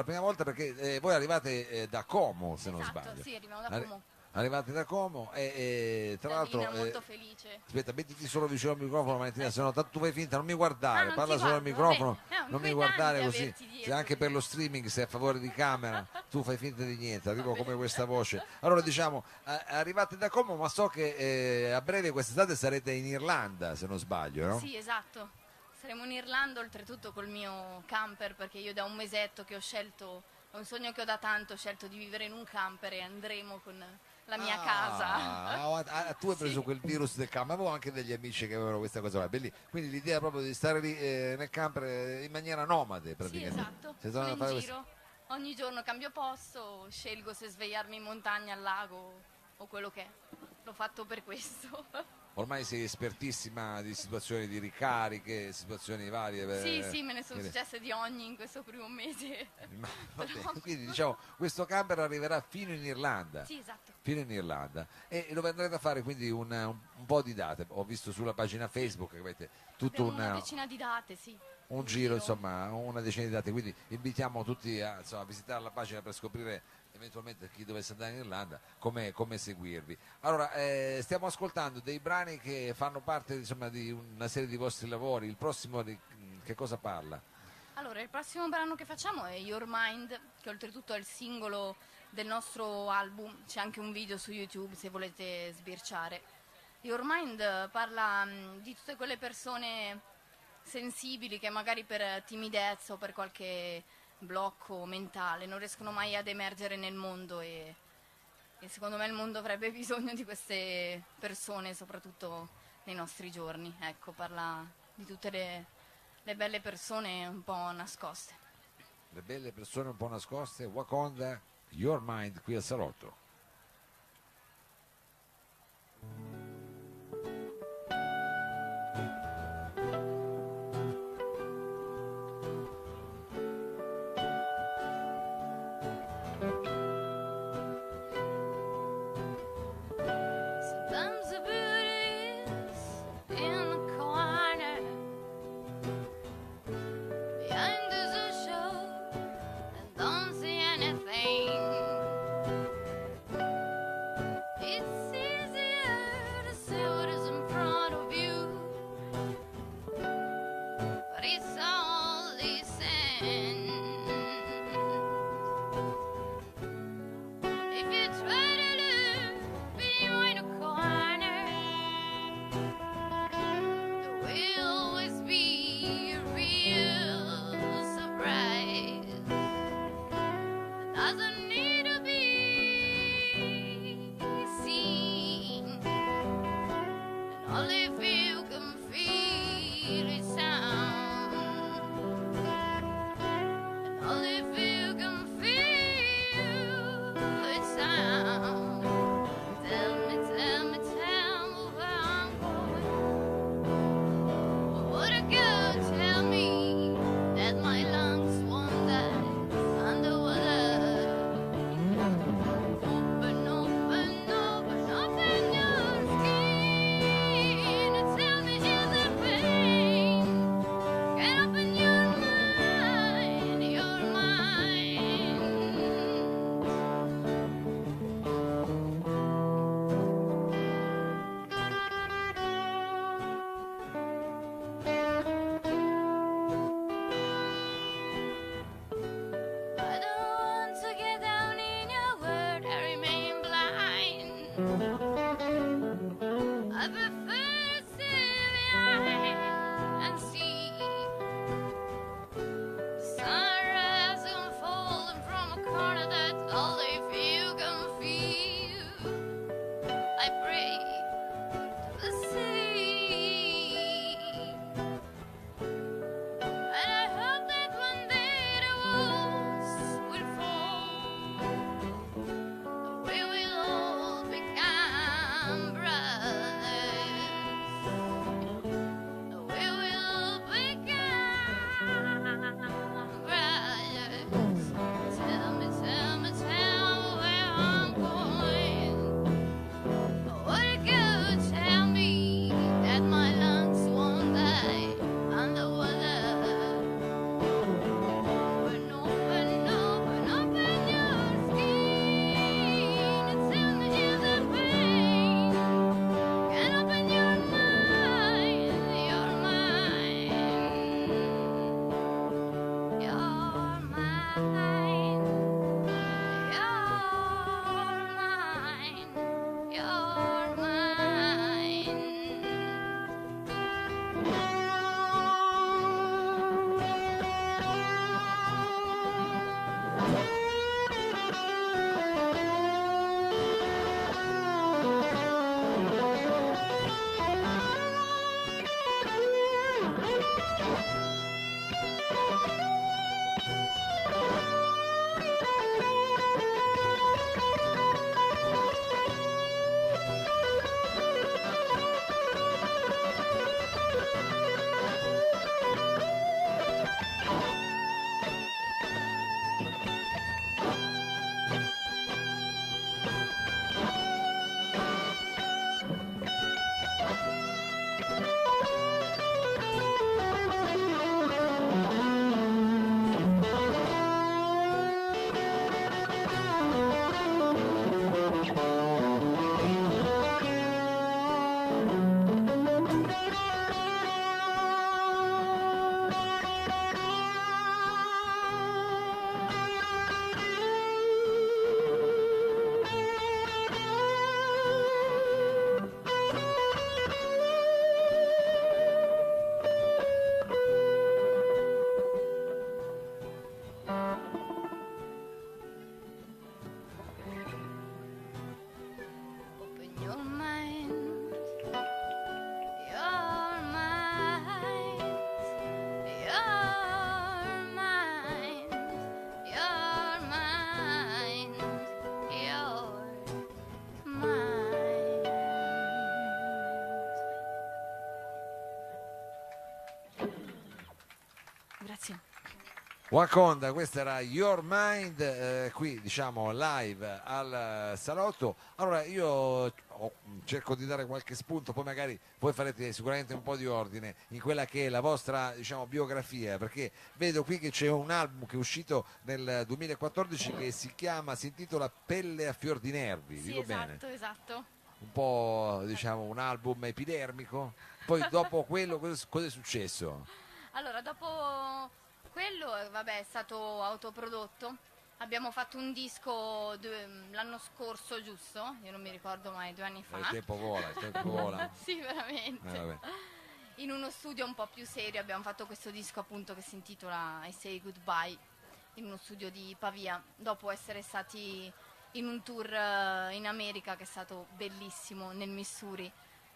la prima volta perché voi arrivate da Como, se non Esatto, sbaglio. sì, arriviamo da Arri- Como. Arrivate da Como e tra l'altro Davina molto felice. aspetta, mettiti solo vicino al microfono Valentina, se no tanto tu fai finta, non mi guardare, Non ti parla solo al guardo, va microfono, bene. È non mi guardare inquietante così, averti se dietro. anche per lo streaming sei a favore di camera, tu fai finta di niente, arrivo bene. come questa voce. Allora diciamo, arrivate da Como, ma so che a breve quest'estate sarete in Irlanda, se non sbaglio, no? Sì, esatto. Saremo in Irlanda, oltretutto col mio camper, perché io da un mesetto che ho scelto, è un sogno che ho da tanto, ho scelto di vivere in un camper e andremo con la mia casa. Tu hai preso Sì. quel virus del camper, avevo anche degli amici che avevano questa cosa qua, quindi l'idea proprio di stare lì nel camper in maniera nomade Sì, praticamente. esatto. Sei Sono tornato a in fare questo. giro, ogni giorno cambio posto, scelgo se svegliarmi in montagna, al lago o quello che è. L'ho fatto per questo. Ormai sei espertissima di situazioni di ricariche, situazioni varie. Sì, sì, me ne sono successe di ogni in questo primo mese. Vabbè, Però- quindi diciamo questo camper arriverà fino in Irlanda. Sì, esatto. Fino in Irlanda e dove andrete a fare quindi un po' di date. Ho visto sulla pagina Facebook che avete tutto Abbiamo una decina di date, sì. un in giro, insomma, una decina di date, quindi invitiamo tutti a, insomma, a visitare la pagina per scoprire eventualmente chi dovesse andare in Irlanda come seguirvi. Allora, stiamo ascoltando dei brani che fanno parte insomma, di una serie di vostri lavori, il prossimo di che cosa parla? Allora, il prossimo brano che facciamo è Your Mind, che oltretutto è il singolo del nostro album, c'è anche un video su YouTube se volete sbirciare. Your Mind parla di tutte quelle persone sensibili che magari per timidezza o per qualche blocco mentale non riescono mai ad emergere nel mondo e secondo me il mondo avrebbe bisogno di queste persone, soprattutto nei nostri giorni. Ecco, parla di tutte le belle persone un po' nascoste. Le belle persone un po' nascoste, Wakonda, Your Mind qui al Salotto. Sometimes the beauty is in the corner behind the show and don't see anything. Waconda, questa era Your Mind, qui diciamo live al salotto. Allora io cerco di dare qualche spunto, poi magari voi farete sicuramente un po' di ordine in quella che è la vostra diciamo biografia, perché vedo qui che c'è un album che è uscito nel 2014 che si intitola Pelle a fior di nervi, Sì, dico esatto, bene? esatto. Un po' diciamo un album epidermico. Poi dopo quello cosa è successo? Allora, dopo quello, vabbè, è stato autoprodotto. Abbiamo fatto un disco l'anno scorso, giusto? Io non mi ricordo mai, 2 anni fa. Il tempo vola, il tempo vola. Sì, veramente. Vabbè. In uno studio un po' più serio abbiamo fatto questo disco appunto che si intitola I Say Goodbye, in uno studio di Pavia, dopo essere stati in un tour in America che è stato bellissimo, nel Missouri.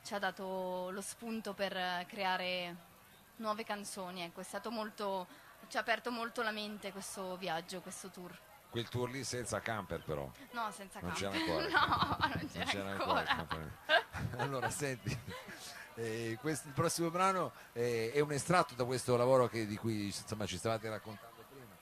Ci ha dato lo spunto per creare nuove canzoni, ecco, ci ha aperto molto la mente questo viaggio, questo tour. Quel tour lì senza camper però. No, senza Non camper. c'era ancora. No, non c'era ancora. il camper. Allora senti, il prossimo brano è un estratto da questo lavoro di cui insomma ci stavate raccontando prima.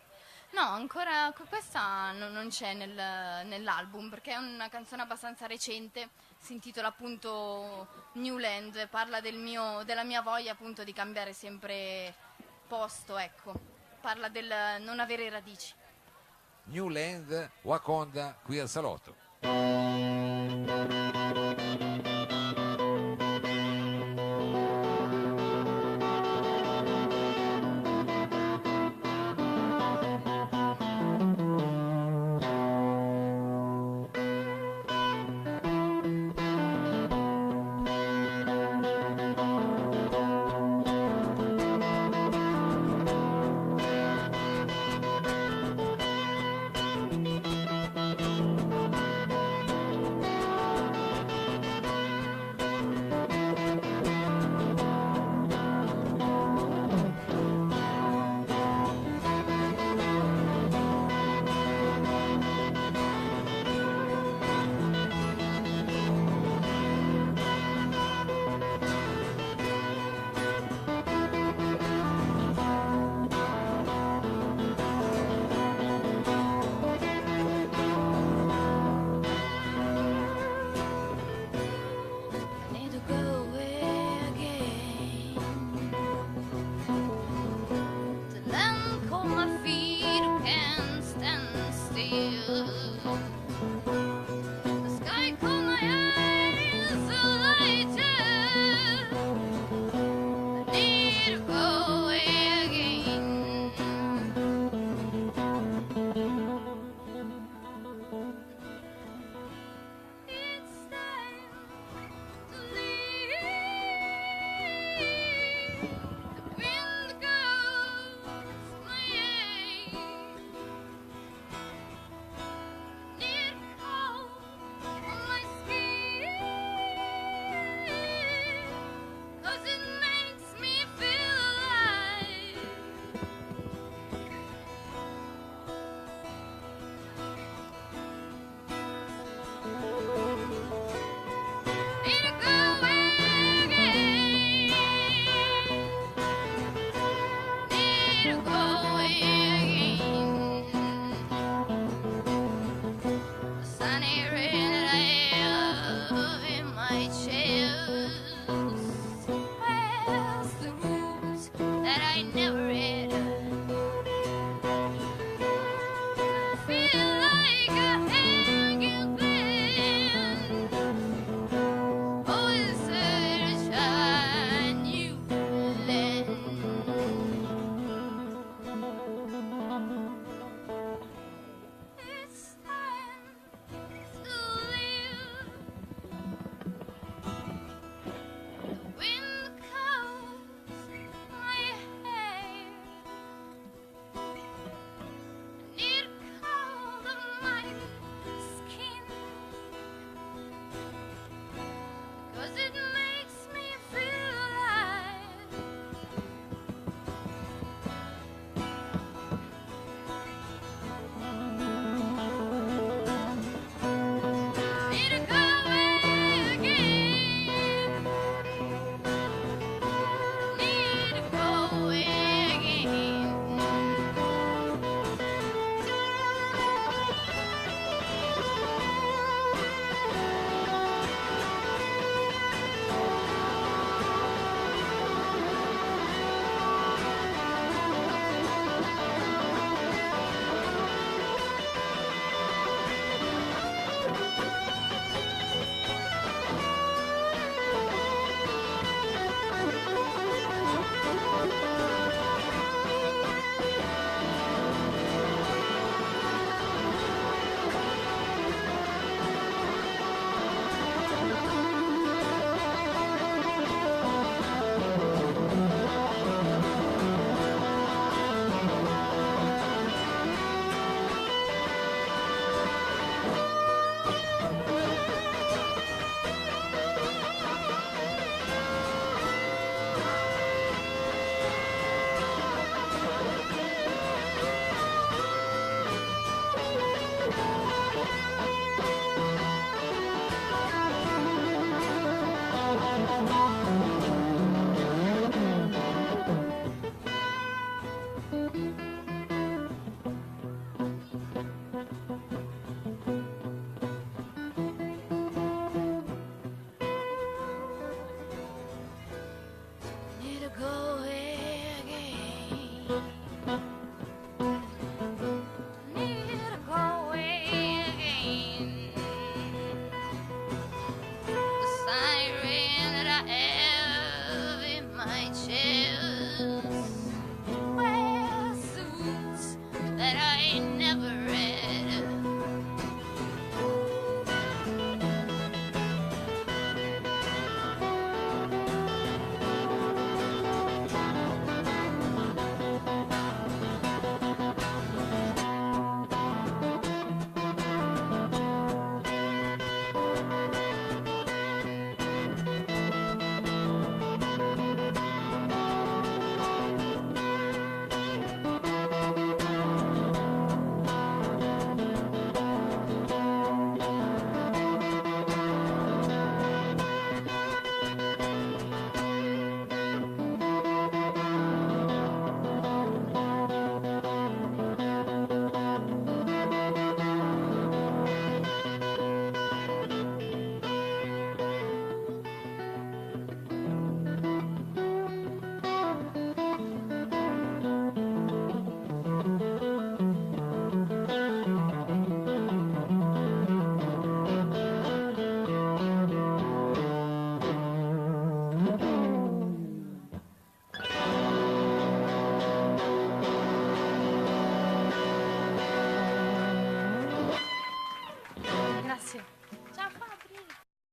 No, ancora questa non c'è nell'album perché è una canzone abbastanza recente, si intitola appunto New Land, parla della mia voglia appunto di cambiare sempre posto, ecco, parla del non avere radici. New Land, Waconda qui al salotto. Grazie. Ciao.